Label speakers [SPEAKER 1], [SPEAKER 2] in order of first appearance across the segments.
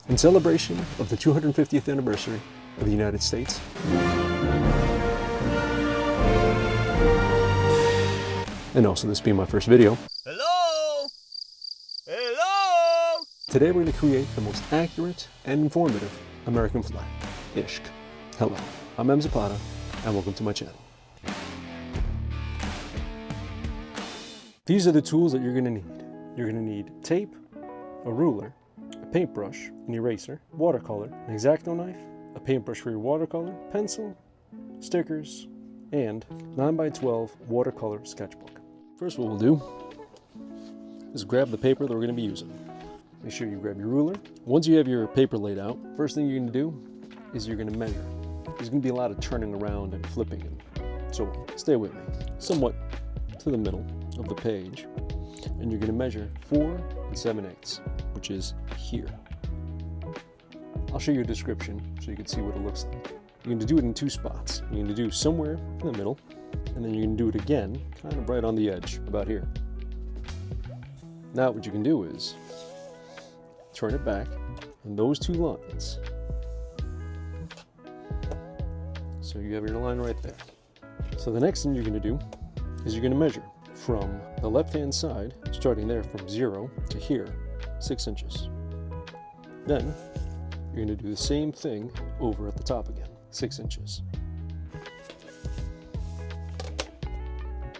[SPEAKER 1] In celebration of the 250th anniversary of the United States, and also this being my first video, today we're going to create the most accurate and informative American flag. Ishq. Hello, I'm M. Zapata, and welcome to my channel. These are the tools that you're going to need. You're going to need tape, a ruler, a paintbrush, an eraser, watercolor, an X-Acto knife, a paintbrush for your watercolor, pencil, stickers, and 9x12 watercolor sketchbook. First, what we'll do is grab the paper that we're going to be using. Make sure you grab your ruler. Once you have your paper laid out, first thing you're going to do is you're going to measure. There's going to be a lot of turning around and flipping and so on. Stay with me. Somewhat to the middle of the page, and you're going to measure 4 7/8, which is here. I'll show you a description so you can see what it looks like. You're going to do it in 2 spots. You're going to do somewhere in the middle, and then you're going to do it again, kind of right on the edge, about here. Now what you can do is turn it back, and those 2 lines. So you have your line right there. So the next thing you're going to do is you're going to measure from the left-hand side, starting there from 0 to here, 6 inches. Then you're going to do the same thing over at the top again, 6 inches.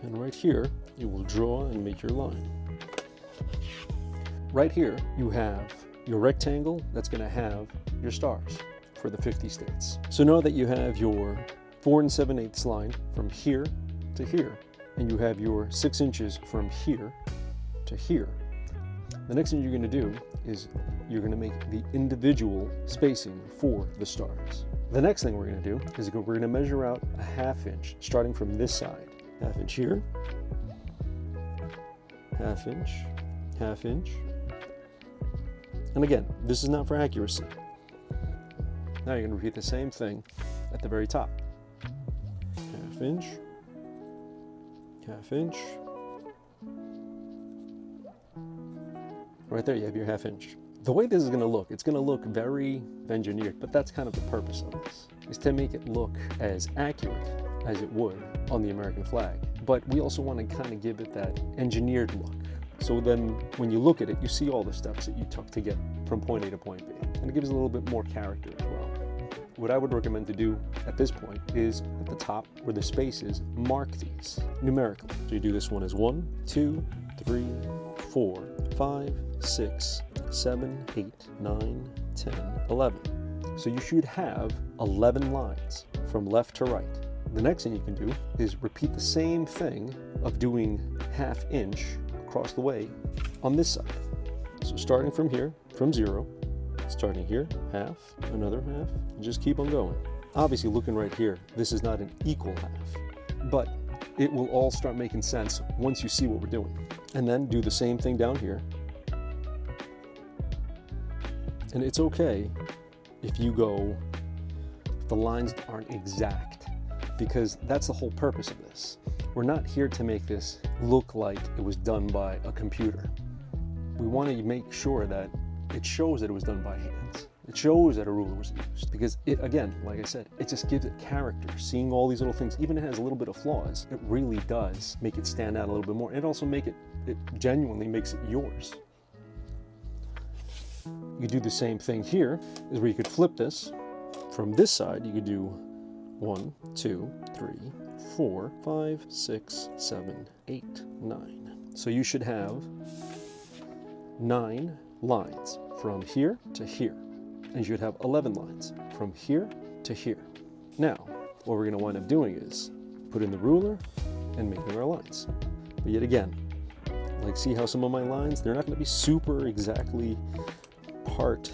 [SPEAKER 1] And right here, you will draw and make your line. Right here, you have your rectangle that's going to have your stars for the 50 states. So know that you have your 4 7/8 line from here to here, and you have your 6 inches from here to here. The next thing you're going to do is you're going to make the individual spacing for the stars. The next thing we're going to do is we're going to measure out a 1/2 inch starting from this side. 1/2 inch here, 1/2 inch, 1/2 inch. And again, this is not for accuracy. Now you're going to repeat the same thing at the very top. 1/2 inch, 1/2 inch. Right there, you have your 1/2 inch. The way this is going to look, it's going to look very engineered, but that's kind of the purpose of this, is to make it look as accurate as it would on the American flag. But we also want to kind of give it that engineered look. So then when you look at it, you see all the steps that you took to get from point A to point B. And it gives it a little bit more character as well. What I would recommend to do at this point is at the top where the space is, mark these numerically. So you do this one as 1, 2, 3, 4, 5, 6, 7, 8, 9, 10, 11. So you should have 11 lines from left to right. The next thing you can do is repeat the same thing of doing 1/2 inch across the way on this side. So starting from here, from 0, starting here, 1/2, another 1/2, and just keep on going. Obviously, looking right here, this is not an equal 1/2, but it will all start making sense once you see what we're doing. And then do the same thing down here. And it's okay if you go, if the lines aren't exact, because that's the whole purpose of this. We're not here to make this look like it was done by a computer. We want to make sure that it shows that it was done by hands. It shows that a ruler was used, because it, again, like I said, it just gives it character. Seeing all these little things, even if it has a little bit of flaws, it really does make it stand out a little bit more. And also make it genuinely makes it yours. You do the same thing here, is where you could flip this. From this side, you could do 1, 2, 3, 4, 5, 6, 7, 8, 9. So you should have 9 lines from here to here. And you should have 11 lines from here to here. Now, what we're going to wind up doing is put in the ruler and making our lines. But yet again, like, see how some of my lines, they're not going to be super exactly apart.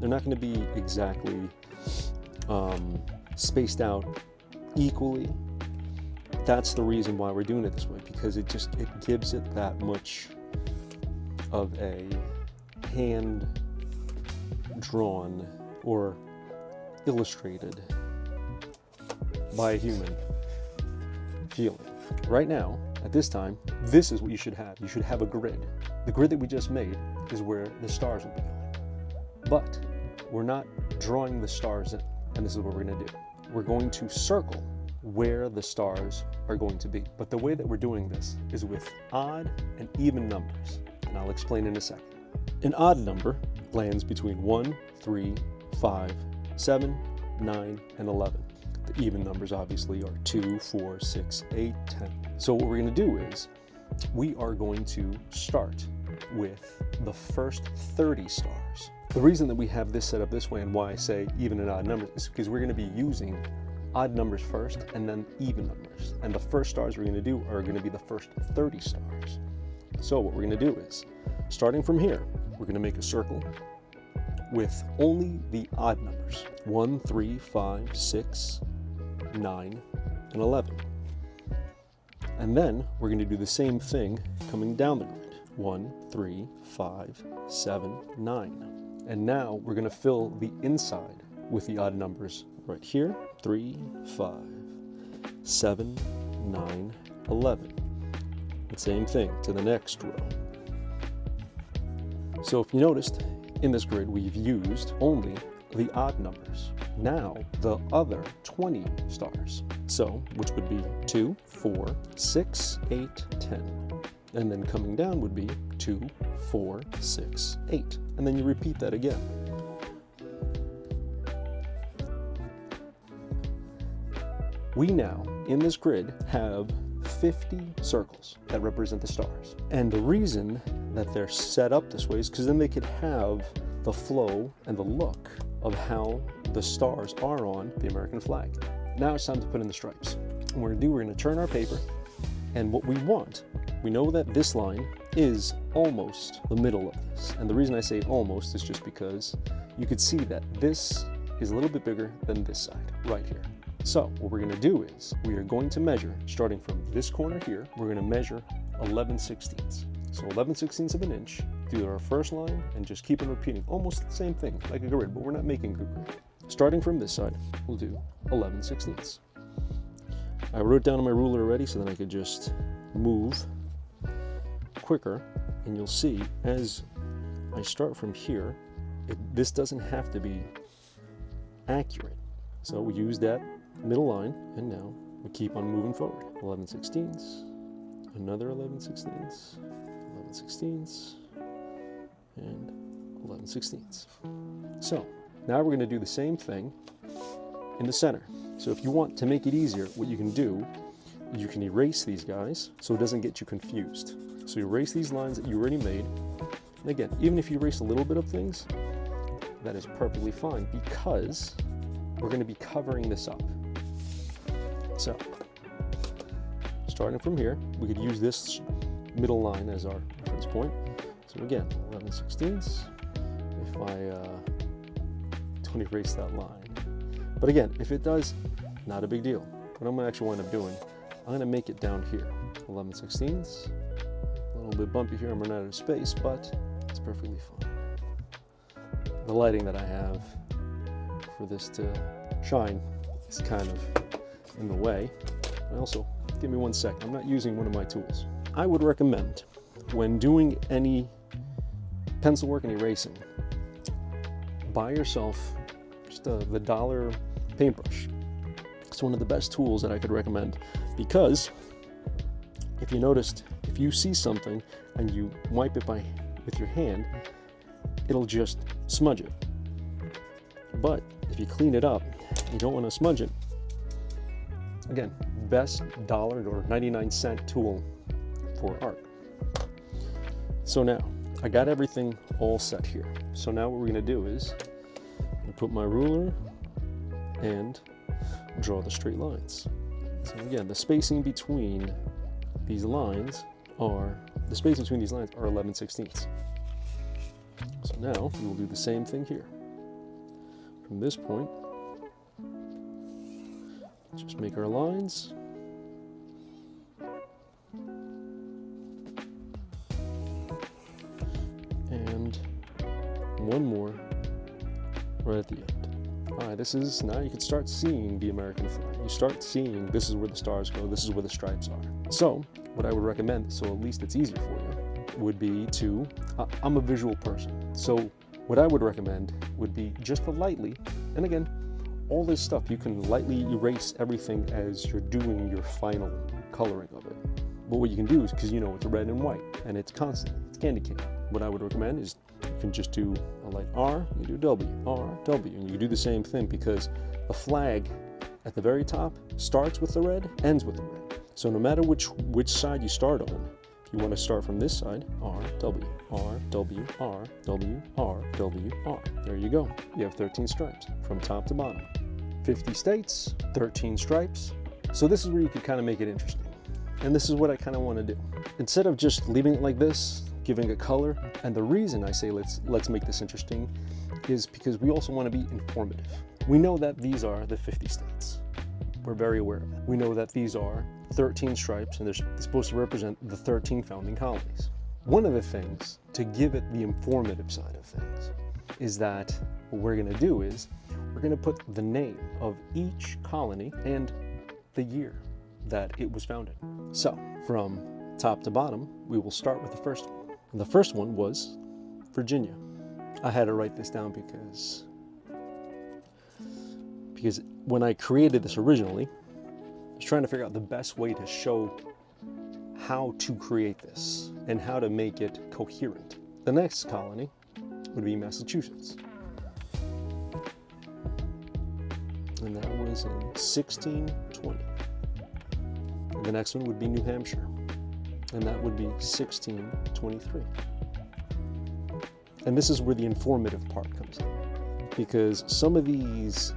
[SPEAKER 1] They're not going to be exactly spaced out equally. That's the reason why we're doing it this way, because it gives it that much of a hand-drawn or illustrated by a human feeling. Right now, at this time, this is what you should have. You should have a grid. The grid that we just made is where the stars will be going. But we're not drawing the stars in. And this is what we're going to do. We're going to circle where the stars are going to be. But the way that we're doing this is with odd and even numbers. And I'll explain in a second. An odd number lands between 1, 3, 5, 7, 9, and 11. The even numbers obviously are 2, 4, 6, 8, 10. So what we're going to do is we are going to start with the first 30 stars. The reason that we have this set up this way and why I say even and odd numbers is because we're going to be using odd numbers first and then even numbers. And the first stars we're going to do are going to be the first 30 stars. So what we're going to do is, starting from here, we're going to make a circle with only the odd numbers. 1, 3, 5, 6, 9, and 11. And then we're going to do the same thing coming down the grid. 1, 3, 5, 7, 9. And now we're going to fill the inside with the odd numbers right here. 3, 5, 7, 9, 11. The same thing to the next row. So if you noticed, in this grid we've used only the odd numbers. Now the other 20 stars. So, which would be 2, 4, 6, 8, 10. And then coming down would be 2, 4, 6, 8. And then you repeat that again. We now, in this grid, have 50 circles that represent the stars. And the reason that they're set up this way is because then they could have the flow and the look of how the stars are on the American flag. Now it's time to put in the stripes. And we're going to turn our paper, and what we want, we know that this line is almost the middle of this. And the reason I say almost is just because you could see that this is a little bit bigger than this side, right here. So what we're going to do is we are going to measure, starting from this corner here, we're going to measure 11/16. So 11/16 of an inch through our first line and just keep on repeating. Almost the same thing, like a grid, but we're not making a grid. Starting from this side, we'll do 11/16. I wrote it down on my ruler already so then I could just move quicker, and you'll see as I start from here, this doesn't have to be accurate. So we use that middle line, and now we keep on moving forward. 11/16, another 11/16, 11/16, and 11/16. So now we're going to do the same thing in the center. So if you want to make it easier, what you can do, you can erase these guys so it doesn't get you confused. So you erase these lines that you already made. And again, even if you erase a little bit of things, that is perfectly fine because we're going to be covering this up. So, starting from here, we could use this middle line as our reference point. So again, 11/16. If I don't erase that line. But again, if it does, not a big deal. What I'm going to actually wind up doing, I'm going to make it down here. 11/16. A little bit bumpy here, I'm running out of space, but it's perfectly fine. The lighting that I have for this to shine is kind of in the way. And also, give me 1 second, I'm not using one of my tools. I would recommend, when doing any pencil work and erasing, buy yourself just the dollar paintbrush. It's one of the best tools that I could recommend because if you noticed, if you see something and you wipe it with your hand, it'll just smudge it. But if you clean it up, you don't want to smudge it. Again, best dollar or 99-cent tool for art. So now, I got everything all set here. So now what we're going to do is I'm going to put my ruler and draw the straight lines. So again, the spacing between these lines are 11/16. So now we will do the same thing here. From this point, just make our lines. And one more right at the end. All right, now you can start seeing the American flag. You start seeing this is where the stars go, this is where the stripes are. So what I would recommend, so at least it's easier for you, would be to, I'm a visual person. So What I would recommend would be just to lightly, and again, all this stuff, you can lightly erase everything as you're doing your final coloring of it. But what you can do is, because you know it's red and white, and it's constant, it's candy cane. What I would recommend is you can just do a light R, you do W, R, W, and you do the same thing, because the flag at the very top starts with the red, ends with the red. So no matter which side you start on, if you want to start from this side, R, W, R, W, R, W, R, W, R. There you go. You have 13 stripes from top to bottom. 50 states, 13 stripes. So this is where you can kind of make it interesting. And this is what I kind of want to do. Instead of just leaving it like this, giving a color, and the reason I say let's make this interesting is because we also want to be informative. We know that these are the 50 states. We're very aware of that. We know that these are 13 stripes, and they're supposed to represent the 13 founding colonies. One of the things, to give it the informative side of things, is that what we're going to do is we're going to put the name of each colony and the year that it was founded. So from top to bottom, we will start with the first one. And the first one was Virginia. I had to write this down because when I created this originally, I was trying to figure out the best way to show how to create this and how to make it coherent. The next colony would be Massachusetts. And that was in 1620. And the next one would be New Hampshire. And that would be 1623. And this is where the informative part comes in, because some of these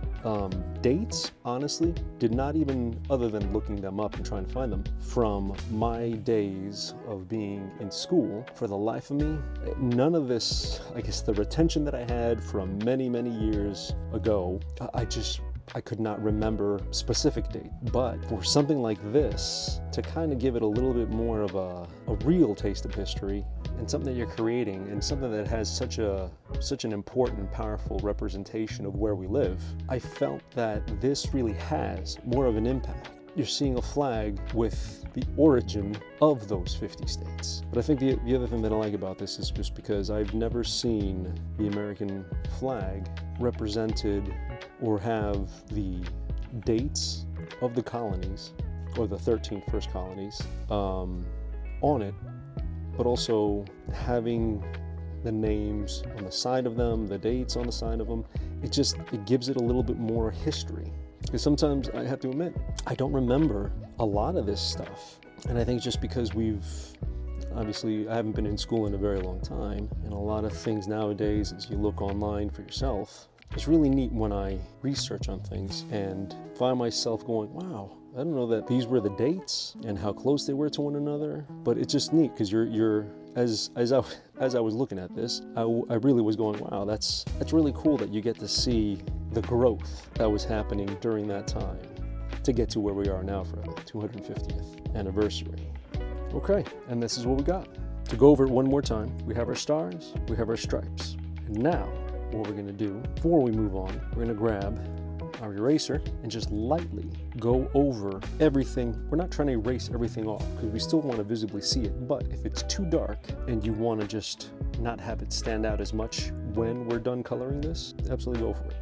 [SPEAKER 1] dates, honestly, did not even, other than looking them up and trying to find them, from my days of being in school, for the life of me, none of this, I guess the retention that I had from many, many years ago, I could not remember specific date. But for something like this, to kind of give it a little bit more of a real taste of history, and something that you're creating, and something that has such an important, powerful representation of where we live, I felt that this really has more of an impact. You're seeing a flag with the origin of those 50 states. But I think the other thing that I like about this is just because I've never seen the American flag represented or have the dates of the colonies, or the 13 first colonies, on it, but also having the names on the side of them, the dates on the side of them. It gives it a little bit more history. Because sometimes I have to admit, I don't remember a lot of this stuff. And I think it's just because I haven't been in school in a very long time, and a lot of things nowadays, as you look online for yourself, it's really neat when I research on things and find myself going, wow, I don't know that these were the dates and how close they were to one another. But it's just neat because as I was looking at this, I really was going, wow, that's really cool that you get to see the growth that was happening during that time to get to where we are now for the 250th anniversary. Okay, and this is what we got. To go over it one more time, we have our stars, we have our stripes. And now, what we're gonna do, before we move on, we're gonna grab our eraser and just lightly go over everything. We're not trying to erase everything off because we still want to visibly see it, but if it's too dark and you want to just not have it stand out as much when we're done coloring this, absolutely go for it.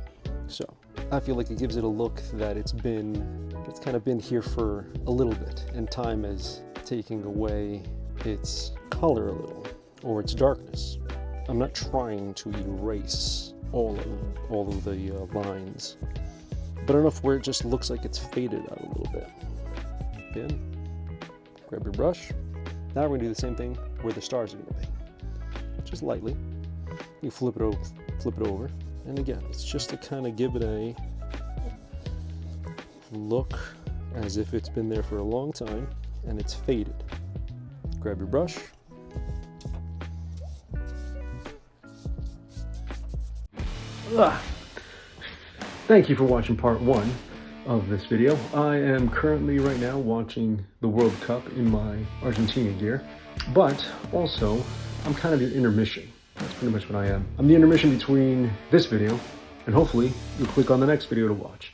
[SPEAKER 1] So I feel like it gives it a look that it's kind of been here for a little bit, and time is taking away its color a little, or its darkness. I'm not trying to erase all of the lines, but enough where it just looks like it's faded out a little bit. Again, grab your brush. Now we're gonna do the same thing where the stars are gonna be. Just lightly, you flip it over, and again, it's just to kind of give it a look as if it's been there for a long time and it's faded. Grab your brush. Thank you for watching part 1 of this video. I am currently right now watching the World Cup in my Argentina gear, but also I'm kind of the intermission. That's pretty much what I am. I'm the intermission between this video, and hopefully you'll click on the next video to watch,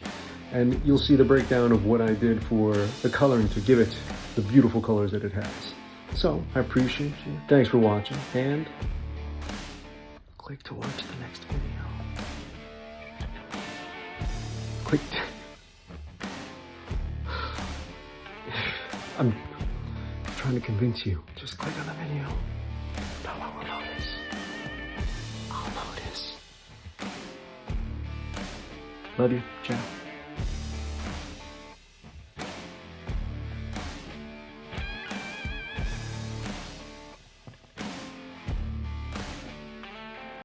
[SPEAKER 1] and you'll see the breakdown of what I did for the coloring to give it the beautiful colors that it has. So I appreciate you. Thanks for watching, and Click to watch the next video. Click. I'm trying to convince you. Just click on the video. No one will notice. I'll notice. Love you. Ciao.